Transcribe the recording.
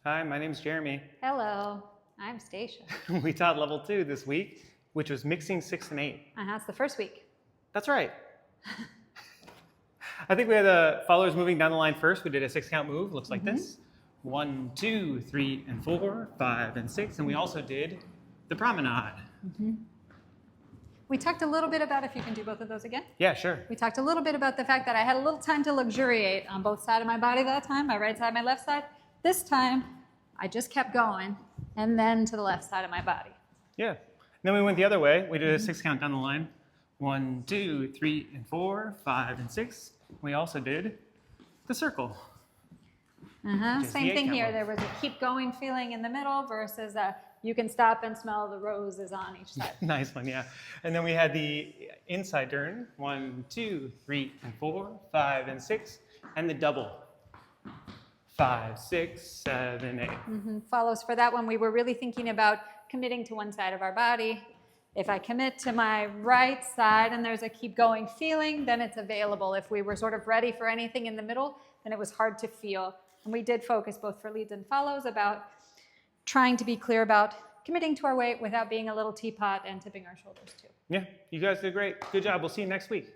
Hi, my name's Jeremy. Hello, I'm Stacia. We taught level 2 this week, which was mixing 6 and 8. It's the first week. That's right. I think we had the followers moving down the line first. We did a 6-count move, looks like this. 1, 2, 3, and 4, 5, and 6. And we also did the promenade. We talked a little bit about, if you can do both of those again. Yeah, sure. We talked a little bit about the fact that I had a little time to luxuriate on both sides of my body that time, my right side, my left side. This time, I just kept going, and then to the left side of my body. Yeah. And then we went the other way. We did a 6-count down the line. 1, 2, 3, and 4, 5, and 6. We also did the circle. Same thing here. There was a keep going feeling in the middle versus you can stop and smell the roses on each side. Nice one, yeah. And then we had the inside turn. 1, 2, 3, and 4, 5, and 6. And the double. 5, 6, 7, 8. Follows for that one. We were really thinking about committing to one side of our body. If I commit to my right side and there's a keep going feeling, then it's available. If we were sort of ready for anything in the middle, then it was hard to feel. And we did focus both for leads and follows about trying to be clear about committing to our weight without being a little teapot and tipping our shoulders too. Yeah, you guys did great. Good job. We'll see you next week.